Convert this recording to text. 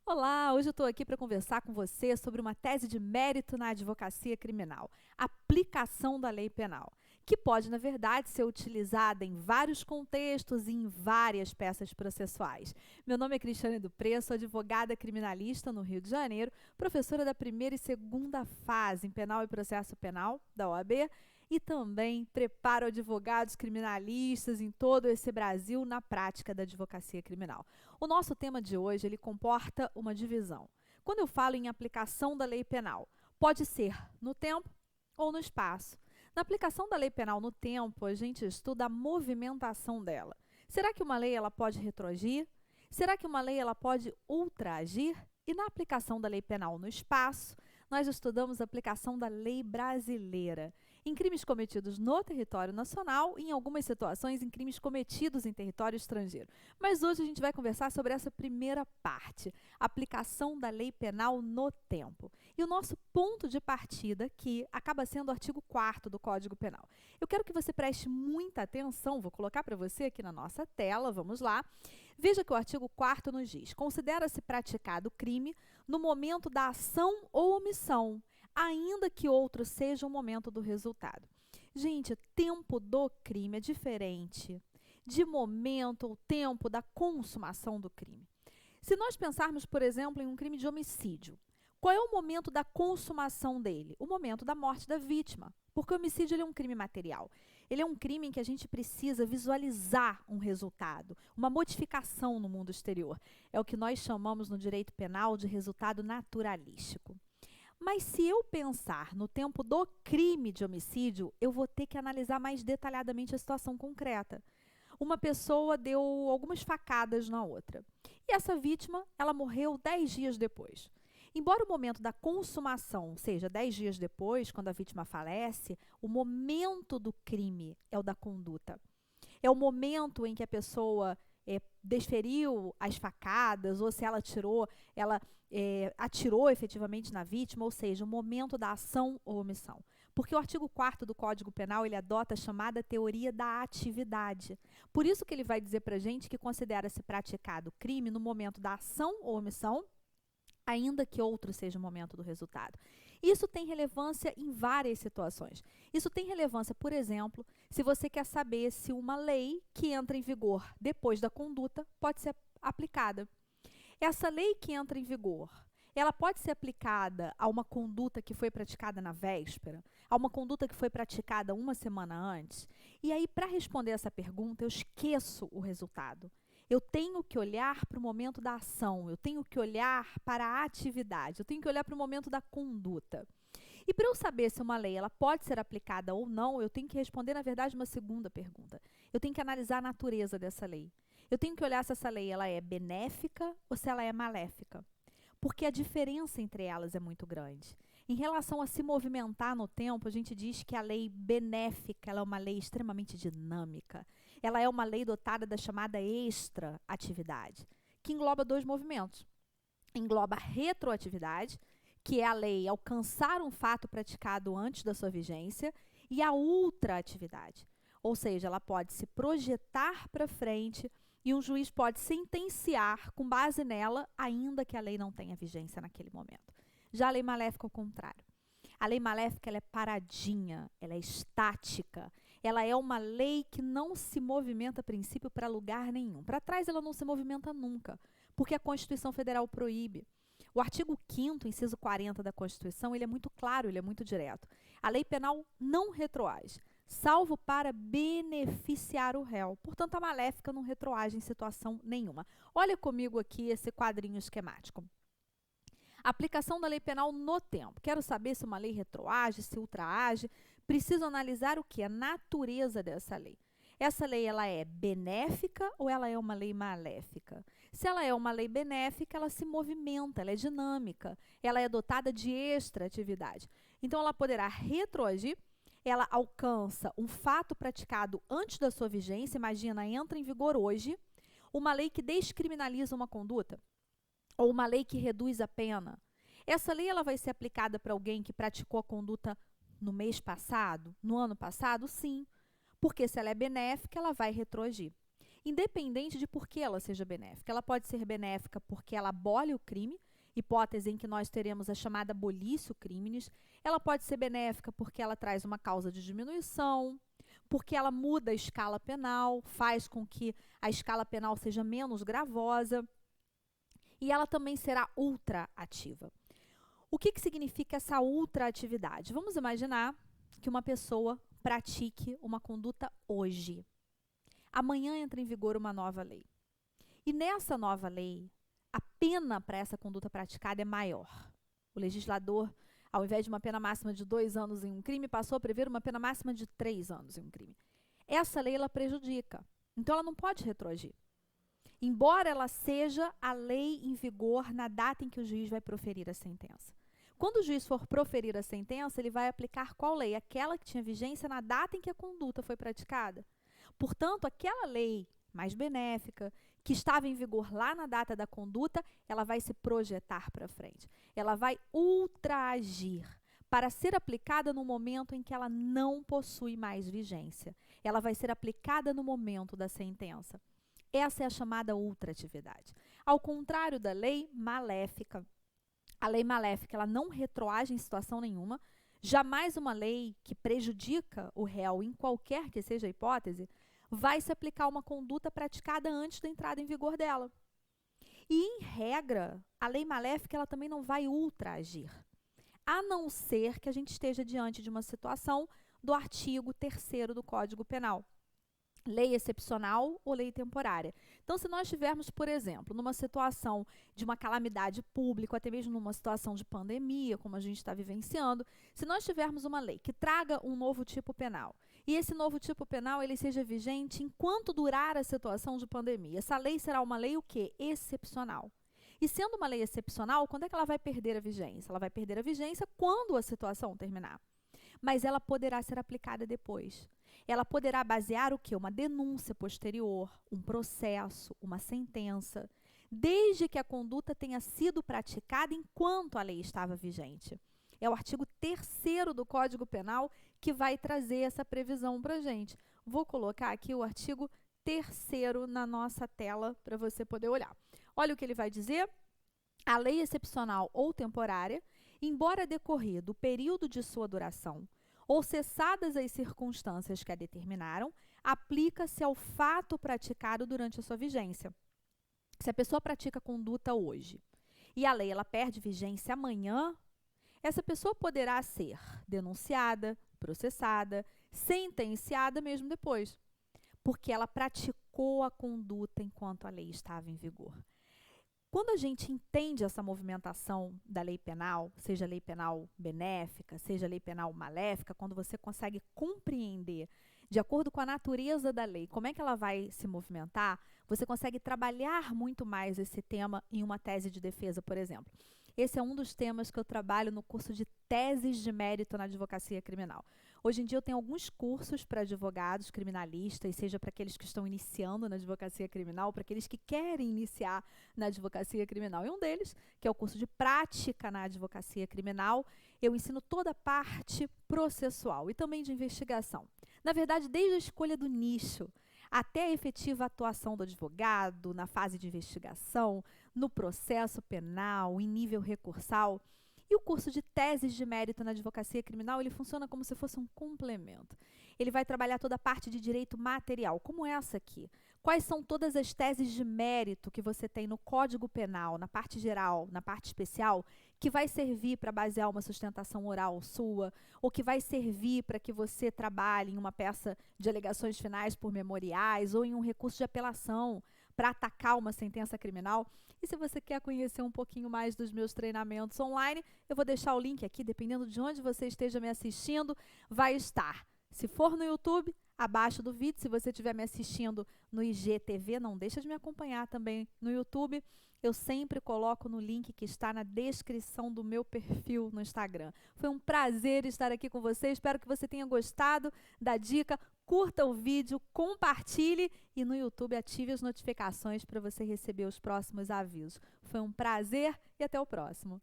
Olá, hoje eu estou aqui para conversar com você sobre uma tese de mérito na advocacia criminal, aplicação da lei penal, que pode, na verdade, ser utilizada em vários contextos e em várias peças processuais. Meu nome é Cristiane Dupré, sou advogada criminalista no Rio de Janeiro, professora da primeira e segunda fase em penal e processo penal da OAB e também preparo advogados criminalistas em todo esse Brasil na prática da advocacia criminal. O nosso tema de hoje, ele comporta uma divisão. Quando eu falo em aplicação da lei penal, pode ser no tempo ou no espaço. Na aplicação da lei penal no tempo, a gente estuda a movimentação dela. Será que uma lei ela pode retroagir? Será que uma lei ela pode ultraagir? E na aplicação da lei penal no espaço, nós estudamos a aplicação da lei brasileira em crimes cometidos no território nacional e, em algumas situações, em crimes cometidos em território estrangeiro. Mas hoje a gente vai conversar sobre essa primeira parte, aplicação da lei penal no tempo. E o nosso ponto de partida aqui acaba sendo o artigo 4º do Código Penal. Eu quero que você preste muita atenção, vou colocar para você aqui na nossa tela, vamos lá. Veja que o artigo 4º nos diz: considera-se praticado o crime no momento da ação ou omissão, ainda que outro seja o momento do resultado. Gente, tempo do crime é diferente de momento ou tempo da consumação do crime. Se nós pensarmos, por exemplo, em um crime de homicídio, qual é o momento da consumação dele? O momento da morte da vítima, porque o homicídio ele é um crime material. Ele é um crime em que a gente precisa visualizar um resultado, uma modificação no mundo exterior. É o que nós chamamos no direito penal de resultado naturalístico. Mas se eu pensar no tempo do crime de homicídio, eu vou ter que analisar mais detalhadamente a situação concreta. Uma pessoa deu algumas facadas na outra. E essa vítima, ela morreu 10 dias depois. Embora o momento da consumação seja 10 dias depois, quando a vítima falece, o momento do crime é o da conduta. É o momento em que a pessoa desferiu as facadas, ou se ela atirou efetivamente na vítima, ou seja, o momento da ação ou omissão. Porque o artigo 4º do Código Penal, ele adota a chamada teoria da atividade. Por isso que ele vai dizer para a gente que considera-se praticado crime no momento da ação ou omissão, ainda que outro seja o momento do resultado. Isso tem relevância em várias situações. Isso tem relevância, por exemplo, se você quer saber se uma lei que entra em vigor depois da conduta pode ser aplicada. Essa lei que entra em vigor, ela pode ser aplicada a uma conduta que foi praticada na véspera, a uma conduta que foi praticada uma semana antes. E aí, para responder essa pergunta, eu esqueço o resultado. Eu tenho que olhar para o momento da ação, eu tenho que olhar para a atividade, eu tenho que olhar para o momento da conduta. E para eu saber se uma lei ela pode ser aplicada ou não, eu tenho que responder, na verdade, uma segunda pergunta. Eu tenho que analisar a natureza dessa lei. Eu tenho que olhar se essa lei ela é benéfica ou se ela é maléfica. Porque a diferença entre elas é muito grande. Em relação a se movimentar no tempo, a gente diz que a lei benéfica ela é uma lei extremamente dinâmica. Ela é uma lei dotada da chamada extra-atividade, que engloba dois movimentos. Engloba a retroatividade, que é a lei alcançar um fato praticado antes da sua vigência, e a ultraatividade. Ou seja, ela pode se projetar para frente e um juiz pode sentenciar com base nela, ainda que a lei não tenha vigência naquele momento. Já a lei maléfica, ao contrário. A lei maléfica ela é paradinha, ela é estática. Ela é uma lei que não se movimenta, a princípio, para lugar nenhum. Para trás, ela não se movimenta nunca, porque a Constituição Federal proíbe. O artigo 5º, inciso 40 da Constituição, ele é muito claro, ele é muito direto. A lei penal não retroage, salvo para beneficiar o réu. Portanto, a maléfica não retroage em situação nenhuma. Olha comigo aqui esse quadrinho esquemático. Aplicação da lei penal no tempo. Quero saber se uma lei retroage, se ultraage. Preciso analisar o que? A natureza dessa lei. Essa lei ela é benéfica ou ela é uma lei maléfica? Se ela é uma lei benéfica, ela se movimenta, ela é dinâmica, ela é dotada de extra-atividade. Então, ela poderá retroagir, ela alcança um fato praticado antes da sua vigência, imagina, entra em vigor hoje, uma lei que descriminaliza uma conduta, ou uma lei que reduz a pena. Essa lei ela vai ser aplicada para alguém que praticou a conduta no mês passado, no ano passado? Sim, porque se ela é benéfica, ela vai retroagir. independente de por que ela seja benéfica. Ela pode ser benéfica porque ela abole o crime, hipótese em que nós teremos a chamada abolicio criminis. Ela pode ser benéfica porque ela traz uma causa de diminuição, porque ela muda a escala penal, faz com que a escala penal seja menos gravosa, e ela também será ultraativa. O que significa essa ultraatividade? Vamos imaginar que uma pessoa pratique uma conduta hoje. Amanhã entra em vigor uma nova lei. E nessa nova lei, a pena para essa conduta praticada é maior. O legislador, ao invés de uma pena máxima de 2 anos em um crime, passou a prever uma pena máxima de 3 anos em um crime. Essa lei, ela prejudica. Então, ela não pode retroagir. Embora ela seja a lei em vigor na data em que o juiz vai proferir a sentença. Quando o juiz for proferir a sentença, ele vai aplicar qual lei? Aquela que tinha vigência na data em que a conduta foi praticada. Portanto, aquela lei mais benéfica, que estava em vigor lá na data da conduta, ela vai se projetar para frente. Ela vai ultraagir para ser aplicada no momento em que ela não possui mais vigência. Ela vai ser aplicada no momento da sentença. Essa é a chamada ultraatividade. Ao contrário da lei maléfica. A lei maléfica, ela não retroage em situação nenhuma. Jamais uma lei que prejudica o réu em qualquer que seja a hipótese vai se aplicar uma conduta praticada antes da entrada em vigor dela. E, em regra, a lei maléfica ela também não vai ultraagir, a não ser que a gente esteja diante de uma situação do artigo 3º do Código Penal. Lei excepcional ou lei temporária. Então, se nós estivermos, por exemplo, numa situação de uma calamidade pública, até mesmo numa situação de pandemia, como a gente está vivenciando, se nós tivermos uma lei que traga um novo tipo penal, e esse novo tipo penal ele seja vigente enquanto durar a situação de pandemia, essa lei será uma lei o quê? Excepcional. E sendo uma lei excepcional, quando é que ela vai perder a vigência? Ela vai perder a vigência quando a situação terminar. Mas ela poderá ser aplicada depois. Ela poderá basear o quê? Uma denúncia posterior, um processo, uma sentença, desde que a conduta tenha sido praticada enquanto a lei estava vigente. É o artigo 3º do Código Penal que vai trazer essa previsão para a gente. Vou colocar aqui o artigo 3º na nossa tela para você poder olhar. Olha o que ele vai dizer. A lei excepcional ou temporária, embora decorrido o período de sua duração, ou cessadas as circunstâncias que a determinaram, aplica-se ao fato praticado durante a sua vigência. Se a pessoa pratica conduta hoje e a lei ela perde vigência amanhã, essa pessoa poderá ser denunciada, processada, sentenciada mesmo depois, porque ela praticou a conduta enquanto a lei estava em vigor. Quando a gente entende essa movimentação da lei penal, seja lei penal benéfica, seja lei penal maléfica, quando você consegue compreender, de acordo com a natureza da lei, como é que ela vai se movimentar, você consegue trabalhar muito mais esse tema em uma tese de defesa, por exemplo. Esse é um dos temas que eu trabalho no curso de teses de mérito na advocacia criminal. Hoje em dia eu tenho alguns cursos para advogados criminalistas, seja para aqueles que estão iniciando na advocacia criminal, para aqueles que querem iniciar na advocacia criminal. E um deles, que é o curso de prática na advocacia criminal, eu ensino toda a parte processual e também de investigação. Na verdade, desde a escolha do nicho até a efetiva atuação do advogado na fase de investigação, no processo penal, em nível recursal. E o curso de teses de mérito na advocacia criminal, ele funciona como se fosse um complemento. Ele vai trabalhar toda a parte de direito material, como essa aqui. Quais são todas as teses de mérito que você tem no Código Penal, na parte geral, na parte especial, que vai servir para basear uma sustentação oral sua, ou que vai servir para que você trabalhe em uma peça de alegações finais por memoriais, ou em um recurso de apelação para atacar uma sentença criminal. E se você quer conhecer um pouquinho mais dos meus treinamentos online, eu vou deixar o link aqui, dependendo de onde você esteja me assistindo, vai estar. Se for no YouTube, abaixo do vídeo. Se você estiver me assistindo no IGTV, não deixa de me acompanhar também no YouTube. Eu sempre coloco no link que está na descrição do meu perfil no Instagram. Foi um prazer estar aqui com você. Espero que você tenha gostado da dica. Curta o vídeo, compartilhe e no YouTube ative as notificações para você receber os próximos avisos. Foi um prazer e até o próximo.